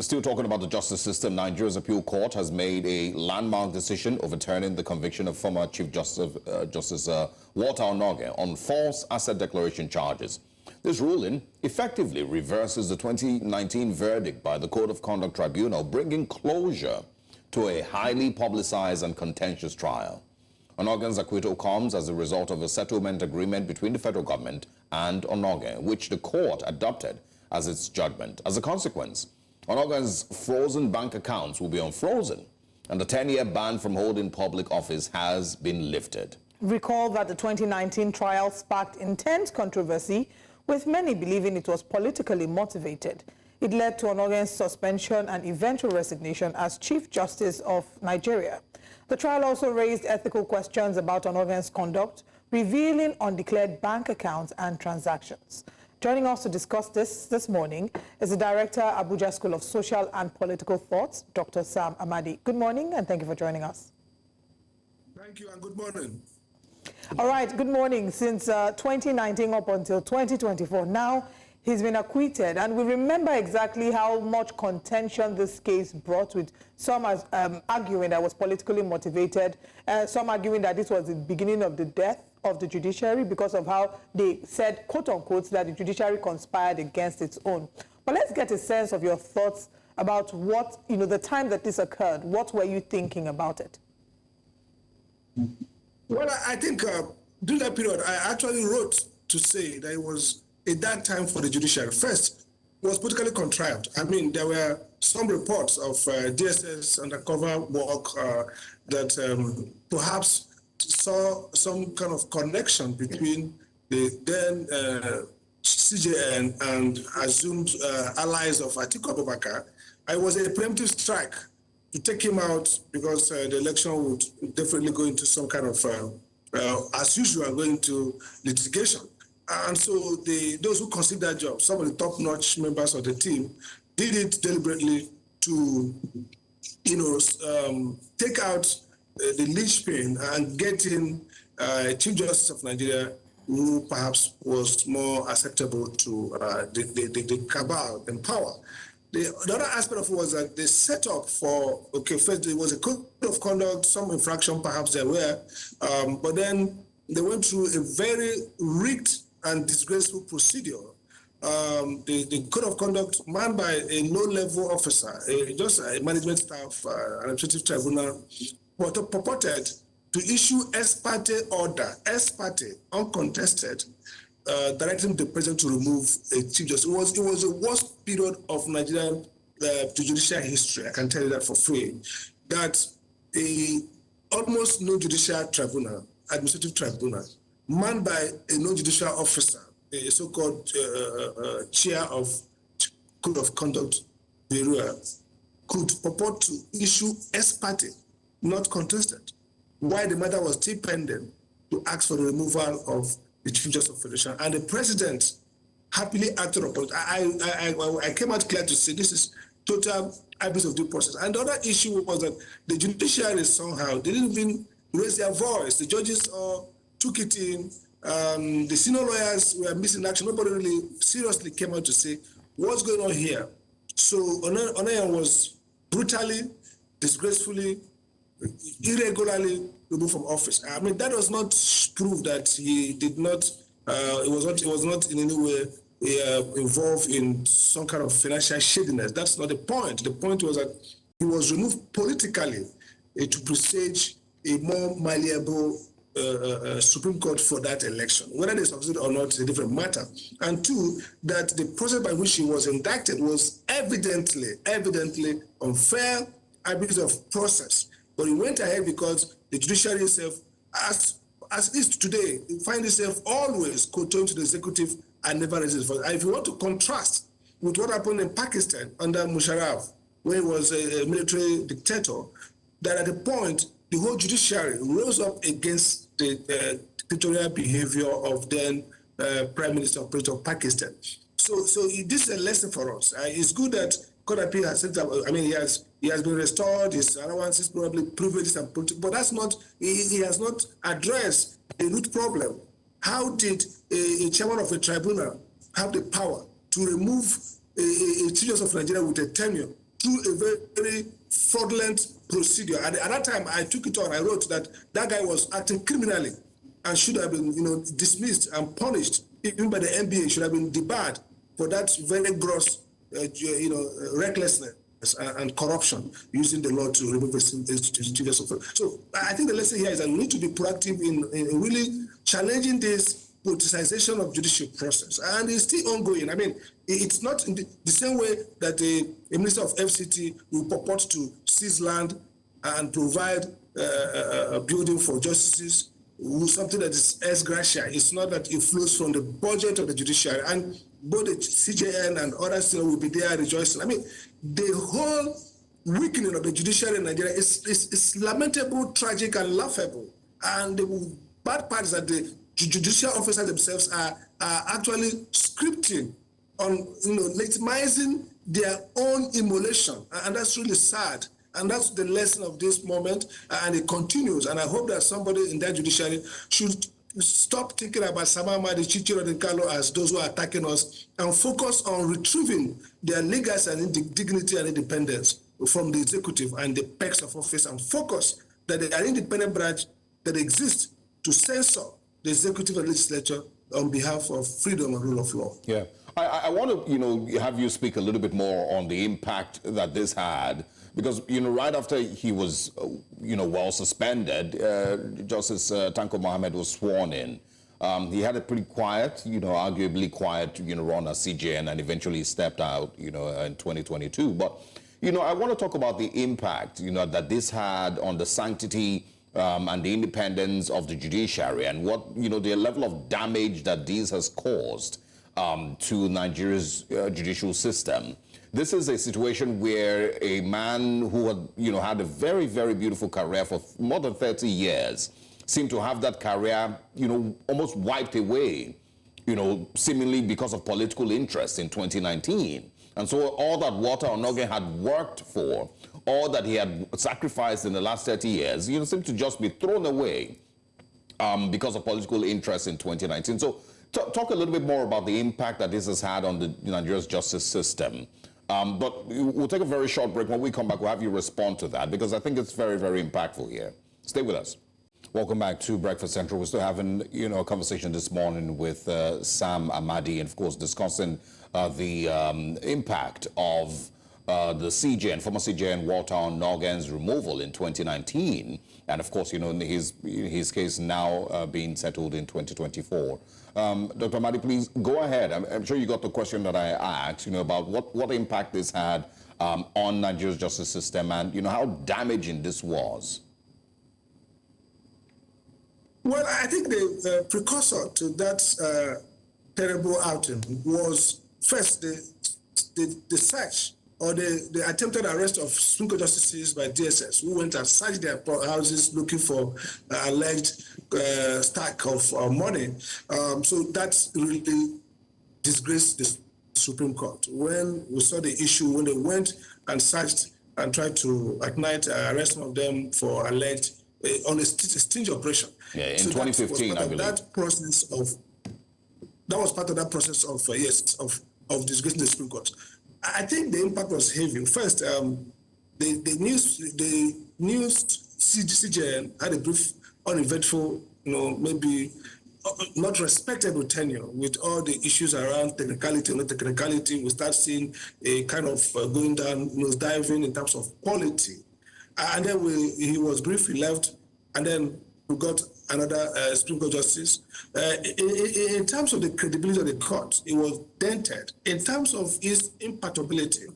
Still talking about the justice system, Nigeria's appeal court has made a landmark decision overturning the conviction of former Chief Justice Walter Onnoghen on false asset declaration charges. This ruling effectively reverses the 2019 verdict by the Code of Conduct Tribunal, bringing closure to a highly publicized and contentious trial. Onnoghen's acquittal comes as a result of a settlement agreement between the federal government and Onnoghen, which the court adopted as its judgment. As a consequence, Onnoghen's frozen bank accounts will be unfrozen, and the 10-year ban from holding public office has been lifted. Recall that the 2019 trial sparked intense controversy, with many believing it was politically motivated. It led to Onnoghen's suspension and eventual resignation as Chief Justice of Nigeria. The trial also raised ethical questions about Onnoghen's conduct, revealing undeclared bank accounts and transactions. Joining us to discuss this morning is the Director, Abuja School of Social and Political Thoughts, Dr. Sam Amadi. Good morning, and thank you for joining us. Thank you, and good morning. All right, good morning. Since 2019 up until 2024, now he's been acquitted, and we remember exactly how much contention this case brought, with some arguing that it was politically motivated, some arguing that this was the beginning of the death of the judiciary because of how they said, quote unquote, that the judiciary conspired against its own. But let's get a sense of your thoughts about what, the time that this occurred. What were you thinking about it? Well, I think during that period, I actually wrote to say that it was a dark time for the judiciary. First, it was politically contrived. I mean, there were some reports of DSS undercover work that perhaps saw some kind of connection between the then CJN and assumed allies of Atiku Abubakar. I was a preemptive strike to take him out because the election would definitely go into some kind of, as usual, going into litigation. And so those who considered that job, some of the top-notch members of the team, did it deliberately to, take out the linchpin and get in Chief Justice of Nigeria, who perhaps was more acceptable to the cabal in power. The other aspect of it was that the setup for, first there was a code of conduct, some infraction perhaps there were, but then they went through a very rigged and disgraceful procedure. The code of conduct manned by a low-level officer, just a management staff, an administrative tribunal, purported to issue ex parte order, ex parte, uncontested, directing the president to remove a chief justice. It was the worst period of Nigerian judicial history. I can tell you that for free. That almost no judicial tribunal, administrative tribunal, manned by a non-judicial officer, a so-called chair of Code of Conduct Tribunal, could purport to issue ex parte, not contested, while the matter was still pending, to ask for the removal of the Chief Justice of Federation. And the president happily acted upon it. I came out clear to say this is total abuse of due process. And the other issue was that the judiciary somehow didn't even raise their voice. The judges took it in. The senior lawyers were missing action. Nobody really seriously came out to say, what's going on here? So Onnoghen was brutally, disgracefully, irregularly removed from office. I mean, that does not prove that he did not, it was not in any way involved in some kind of financial shadiness. That's not the point. The point was that he was removed politically to presage a more malleable Supreme Court for that election. Whether they succeed or not is a different matter. And two, that the process by which he was indicted was evidently unfair, abuse of process. But he went ahead because the judiciary itself, as is today, it finds itself always kowtowing to the executive and never raises voice. And if you want to contrast with what happened in Pakistan under Musharraf, when he was a military dictator, that at the point, the whole judiciary rose up against the dictatorial behavior of then Prime Minister of Pakistan. So this is a lesson for us. It's good that Court of Appeal has set up, I mean, he has been restored, his allowances probably privileges and politics, but that's not, he has not addressed the root problem. How did a chairman of a tribunal have the power to remove a Chief Justice of Nigeria with a tenure through a very, very fraudulent procedure. At that time, I took it on. I wrote that guy was acting criminally and should have been, dismissed and punished, even by the NBA, should have been debarred for that very gross, recklessness and corruption, using the law to remove his chief justice. So I think the lesson here is that we need to be proactive in really challenging this politicization of judicial process, and it's still ongoing. I mean, it's not in the same way that a minister of FCT will purport to seize land and provide a building for justices, something that is ex gratia. It's not that it flows from the budget of the judiciary, and both the CJN and others will be there rejoicing. I mean, the whole weakening of the judiciary in Nigeria is lamentable, tragic, and laughable. And the bad part is that the judicial officers themselves are actually scripting on, legitimizing their own immolation, and that's really sad. And that's the lesson of this moment, and it continues. And I hope that somebody in that judiciary should stop thinking about Sam Amadi, Chichiro and Carlo as those who are attacking us, and focus on retrieving their legacy and dignity and independence from the executive and the perks of office, and focus that they are independent branch that exists to censor the executive and legislature on behalf of freedom and rule of law. Yeah, I want to, have you speak a little bit more on the impact that this had, because, right after he was, well suspended, Justice Tanko Mohammed was sworn in. He had a pretty quiet, arguably quiet, run as CJN, and eventually stepped out, in 2022. But, I want to talk about the impact, that this had on the sanctity and the independence of the judiciary, and what, the level of damage that this has caused to Nigeria's judicial system. This is a situation where a man who had, had a very, very beautiful career for more than 30 years seemed to have that career, almost wiped away, seemingly because of political interest in 2019. And so all that Walter Onnoghen had worked for, all that he had sacrificed in the last 30 years, seemed to just be thrown away because of political interest in 2019. So talk a little bit more about the impact that this has had on the Nigeria's justice system. But we'll take a very short break. When we come back, we'll have you respond to that, because I think it's very, very impactful here. Stay with us. Welcome back to Breakfast Central. We're still having, a conversation this morning with Sam Amadi, and of course discussing the impact of the CJN, former CJN Walter Onnoghen's removal in 2019, and of course, his case now being settled in 2024. Dr. Amadi, please go ahead. I'm sure you got the question that I asked, about what impact this had on Nigeria's justice system, and how damaging this was. Well, I think the precursor to that terrible outing was first the search or the attempted arrest of Supreme Court justices by DSS, who went and searched their houses looking for alleged stack of money. So that's really disgraced the Supreme Court. When we saw the issue, when they went and searched and tried to at night arrest some of them for alleged on a sting operation. Yeah, in 2015, I believe. That was part of that process of disgracing the Supreme Court. I think the impact was heavy. First, the news CJN had a brief, uneventful, maybe not respectable tenure with all the issues around technicality, not technicality. We start seeing a kind of going down, diving in terms of quality. And then he was briefly left, and then we got another Supreme Court justice. In terms of the credibility of the court, it was dented. In terms of its impactability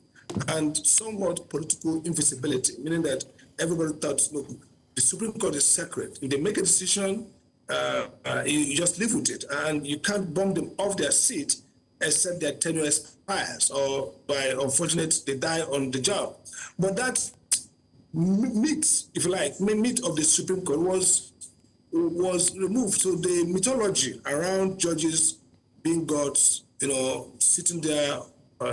and somewhat political invisibility, meaning that everybody thought, look, the Supreme Court is sacred. If they make a decision, you just live with it, and you can't bump them off their seat except their tenure expires, or by unfortunate they die on the job. But that myth, if you like, myth of the Supreme Court was removed. So the mythology around judges being gods, sitting there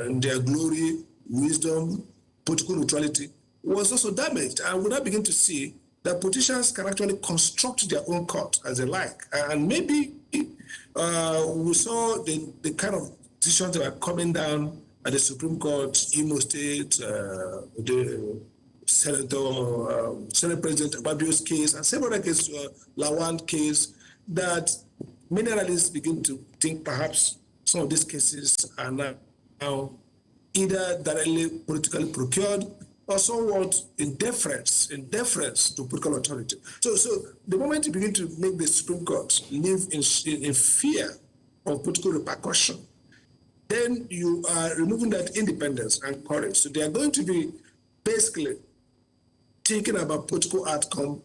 in their glory, wisdom, political neutrality, was also damaged. And we now begin to see that politicians can actually construct their own court as they like. And maybe we saw the kind of decisions that are coming down at the Supreme Court, Imo State, the Senate President Ababio's case, and several other cases, Lawan case, that many analysts begin to think perhaps some of these cases are now either directly politically procured or somewhat in deference to political authority. So the moment you begin to make the Supreme Court live in fear of political repercussion, then you are removing that independence and courage. So they are going to be basically thinking about political outcome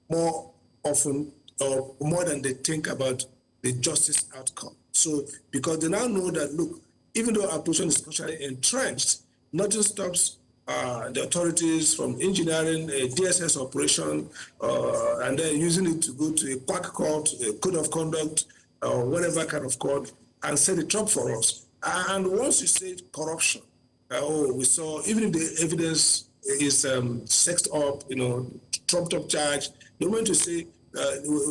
more often or more than they think about the justice outcome. So because they now know that, look, even though our position is culturally entrenched, nothing stops the authorities from engineering a DSS operation and then using it to go to a quack court, a code of conduct, or whatever kind of court, and set it up for us. And once you say corruption, we saw, even if the evidence is sexed up, trumped up charge, the moment you say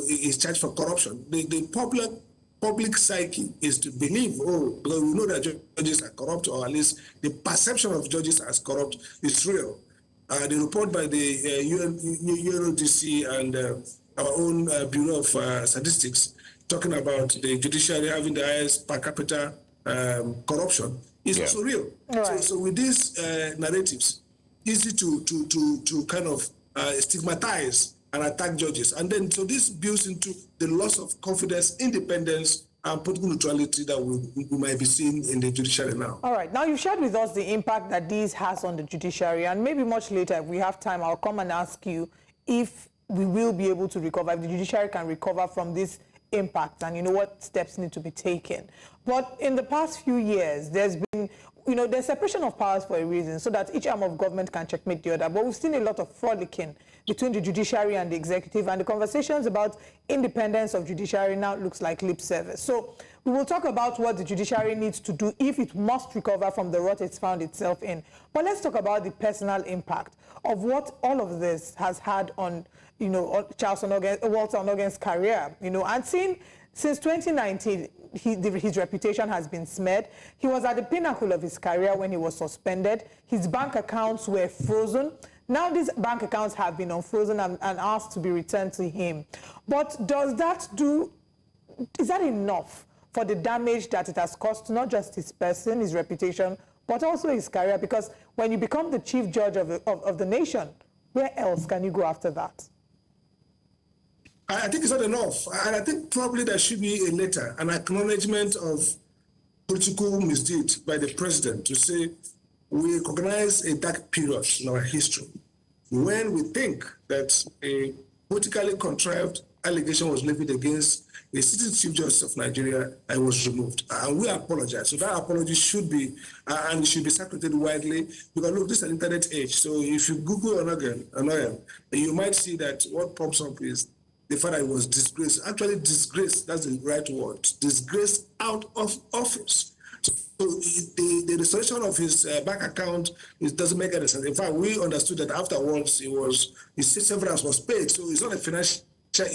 is charged for corruption, the public psyche is to believe, because we know that judges are corrupt, or at least the perception of judges as corrupt is real. The report by the UNODC and our own Bureau of Statistics talking about the judiciary having the highest per capita corruption is also real. Right. So with these narratives, easy to kind of stigmatize and attack judges. And then, so this builds into the loss of confidence, independence, and political neutrality that we might be seeing in the judiciary now. All right. Now, you've shared with us the impact that this has on the judiciary, and maybe much later, if we have time, I'll come and ask you if we will be able to recover, if the judiciary can recover from this impact, and what steps need to be taken. But in the past few years, there's been there's separation of powers for a reason, so that each arm of government can checkmate the other. But we've seen a lot of frolicking between the judiciary and the executive, and the conversations about independence of judiciary now looks like lip service. So we will talk about what the judiciary needs to do if it must recover from the rut it's found itself in. But let's talk about the personal impact of what all of this has had on, Walter Onnoghen's career, and since 2019, his reputation has been smeared. He was at the pinnacle of his career when he was suspended. His bank accounts were frozen. Now these bank accounts have been unfrozen and asked to be returned to him. But is that enough for the damage that it has caused, not just his person, his reputation, but also his career? Because when you become the chief judge of the nation, where else can you go after that? I think it's not enough. And I think probably there should be a letter, an acknowledgement of political misdeed by the president to say, we recognize a dark period in our history when we think that a politically contrived allegation was levied against a sitting Chief Justice of Nigeria and was removed. And we apologize. So that apology should be, and it should be circulated widely, because look, this is an internet age. So if you Google Onnoghen, you might see that what pops up is the fact that he was disgraced. Actually, disgraced, that's the right word. Disgraced out of office. So the restoration of his bank account doesn't make any sense. In fact, we understood that afterwards his severance was paid. So it's not a financial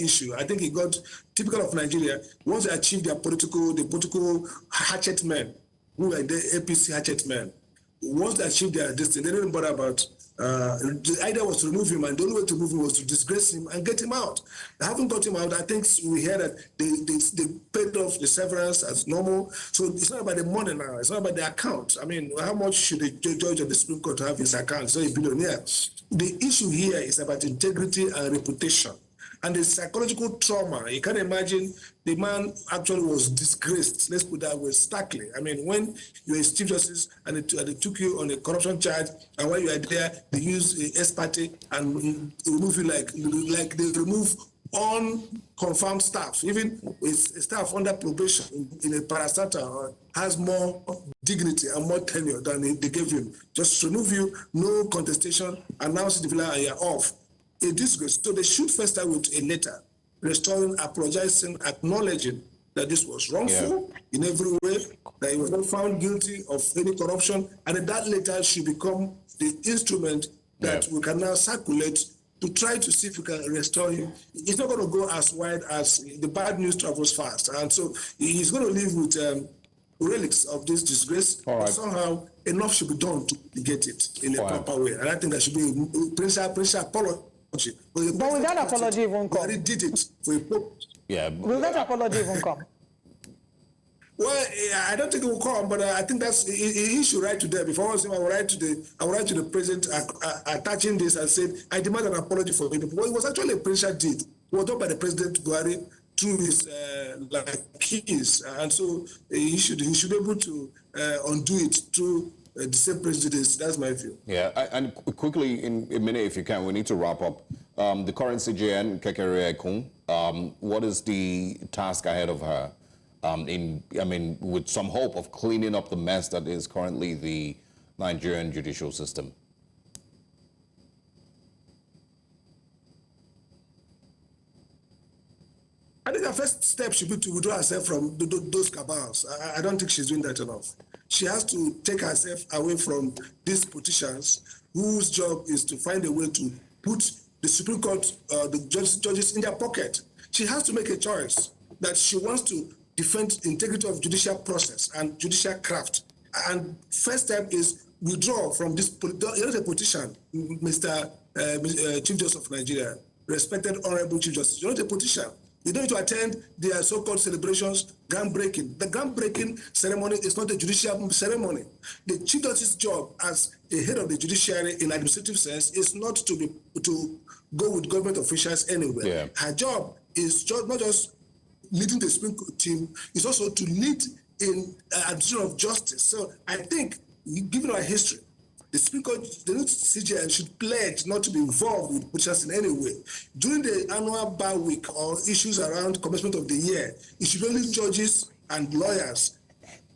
issue. I think he got, typical of Nigeria, once they achieve the political hatchet men, who are the APC hatchet men, once they achieve their destiny, they didn't bother about the idea was to remove him, and the only way to remove him was to disgrace him and get him out. They haven't got him out. I think we heard that they paid off the severance as normal. So it's not about the money now. It's not about the account. I mean, how much should the judge of the Supreme Court have his account? So a billionaire. The issue here is about integrity and reputation. And the psychological trauma, you can imagine the man actually was disgraced, let's put that way, starkly. I mean, when you're a Chief Justice and they took you on a corruption charge, and when you are there, they use a ex parte and remove you like they remove unconfirmed staff. Even with staff under probation in a parastatal has more dignity and more tenure than they gave him. Just remove you, no contestation, announce the villa and you're off. A disgrace. So they should first start with a letter, restoring, apologizing, acknowledging that this was wrongful in every way, that he was not found guilty of any corruption, and that letter should become the instrument that we can now circulate to try to see if we can restore him. It's not going to go as wide as the bad news travels fast, and so he's going to live with relics of this disgrace. All right. But somehow enough should be done to mitigate it in a Fine. proper way. And I think there should be a principal apology. But will that apology even come? He did it for a pope. Yeah. Will that apology even come? Well, I don't think it will come, but I think that's he should write to them. If I was him, I would write to the president attaching this and said, I demand an apology for it. Well, it was actually a presidential deed. It was done by the President Buhari through his keys, and so he should be able to undo it through the same president. That's my view. Yeah, and quickly, in a minute, if you can, we need to wrap up. The current CJN, Kekere Ekun, what is the task ahead of her? With some hope of cleaning up the mess that is currently the Nigerian judicial system. I think the first step should be to withdraw herself from those cabals. I don't think she's doing that enough. She has to take herself away from these politicians whose job is to find a way to put the Supreme Court, the judges in their pocket. She has to make a choice that she wants to defend the integrity of judicial process and judicial craft. And first step is withdraw from this. You're not a politician, Mr. Chief Justice of Nigeria, respected Honorable Chief Justice. You're not a politician. You don't need to attend their so-called celebrations, groundbreaking. The groundbreaking ceremony is not a judicial ceremony. The Chief Justice's job as a head of the judiciary in administrative sense is not to go with government officials anywhere. Yeah. Her job is not just leading the Supreme Court team, is also to lead in administration of justice. So I think, given our history, the Supreme Court, the new CJN should pledge not to be involved with politicians in any way. During the annual bar week or issues around commencement of the year, it should only judges and lawyers.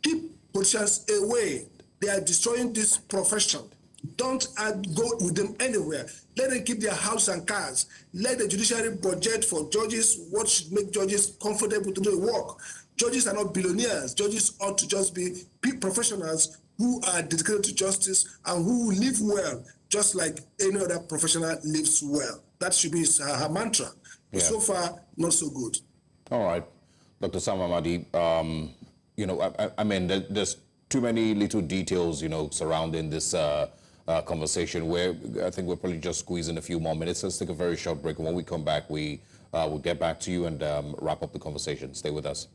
Keep politicians away. They are destroying this profession. Don't go with them anywhere. Let them keep their house and cars. Let the judiciary budget for judges what should make judges comfortable to do the work. Judges are not billionaires. Judges ought to just be professionals who are dedicated to justice and who live well, just like any other professional lives well. That should be her mantra. But so far, not so good. All right. Dr. Sam Amadi, there's too many little details, surrounding this conversation where I think we'll probably just squeeze in a few more minutes. Let's take a very short break. And when we come back, we'll get back to you and wrap up the conversation. Stay with us.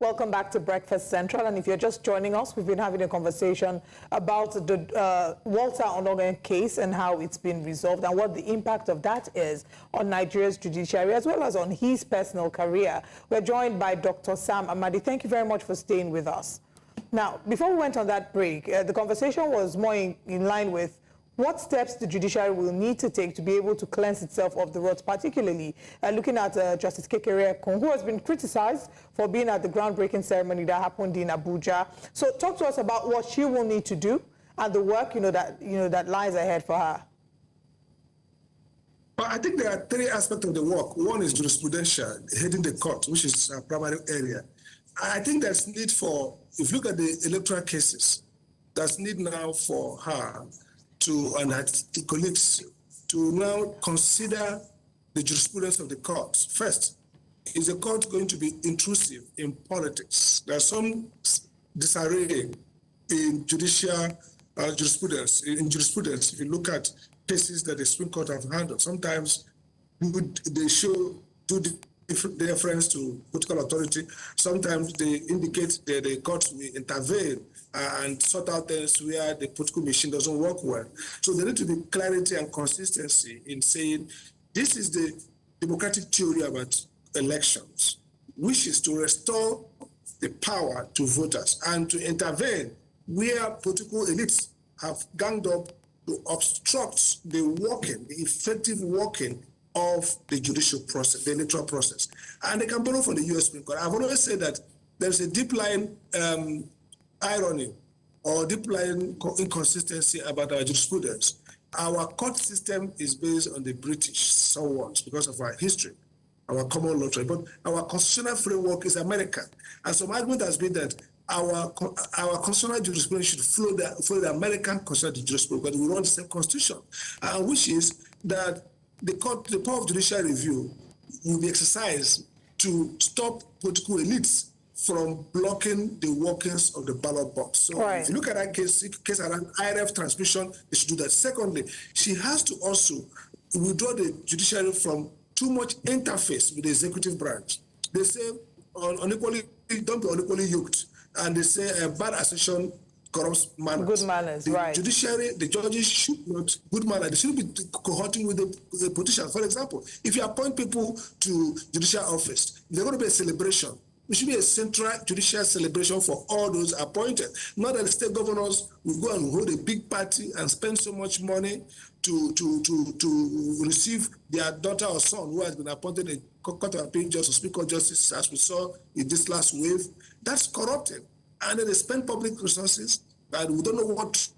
Welcome back to Breakfast Central. And if you're just joining us, we've been having a conversation about the Walter Onnoghen case and how it's been resolved and what the impact of that is on Nigeria's judiciary as well as on his personal career. We're joined by Dr. Sam Amadi. Thank you very much for staying with us. Now, before we went on that break, the conversation was more in line with what steps the judiciary will need to take to be able to cleanse itself of the rot, particularly looking at Justice Kekere Ekun, who has been criticized for being at the groundbreaking ceremony that happened in Abuja. So talk to us about what she will need to do and the work that lies ahead for her. Well, I think there are three aspects of the work. One is jurisprudential, heading the court, which is our primary area. I think there's need for, if you look at the electoral cases, there's need now for her and her colleagues to now consider the jurisprudence of the court. First, is the court going to be intrusive in politics? There's some disarray in judicial jurisprudence. If you look at cases that the Supreme Court have handled, sometimes they do the reference to political authority. Sometimes they indicate that the court will intervene and sort out things where the political machine doesn't work well. So there need to be clarity and consistency in saying this is the democratic theory about elections, which is to restore the power to voters and to intervene where political elites have ganged up to obstruct the effective working of the judicial process, the electoral process. And they can borrow from the U.S. Supreme Court. I've always said that there's a deep line irony or deep line inconsistency about our jurisprudence. Our court system is based on the British somewhat because of our history, our common law, but our constitutional framework is American. And some argument has been that our constitutional jurisprudence should follow the American constitutional jurisprudence because we run the same constitution, which is that the power of judicial review will be exercised to stop political elites from blocking the workings of the ballot box. So if you look at that case around IRF transmission, they should do that. Secondly, she has to also withdraw the judiciary from too much interface with the executive branch. They say unequally, don't be unequally yoked. And they say bad accession corrupts manners. Good manners, the judiciary, the judges should not, good manners, they should be cohorting with the politicians. For example, if you appoint people to judicial office, there's going to be a celebration. There should be a central judicial celebration for all those appointed. Not that the state governors will go and hold a big party and spend so much money to receive their daughter or son who has been appointed a Court of Appeal Justice, Speaker of Justice, as we saw in this last wave. That's corrupting. And then they spend public resources, and we don't know what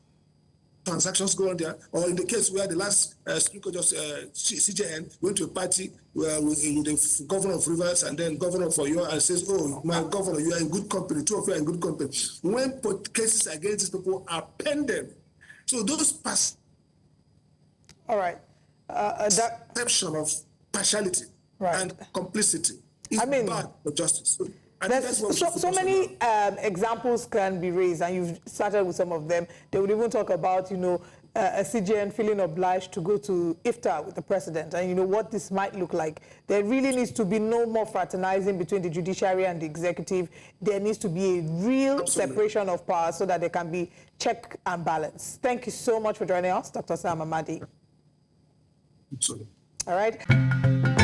transactions go on there. Or in the case where the last Speaker of Justice, CJN, went to a party with the governor of Rivers and then governor for Oyo and says, oh, my governor, you are in good company, two of you are in good company. When cases against these people are pending. So those all right. That perception of partiality and complicity is bad for justice. So many examples can be raised, and you've started with some of them. They would even talk about, a CJN feeling obliged to go to iftar with the president, and what this might look like. There really needs to be no more fraternizing between the judiciary and the executive. There needs to be a real separation of power so that there can be check and balance. Thank you so much for joining us, Dr. Sam Amadi. Absolutely. All right.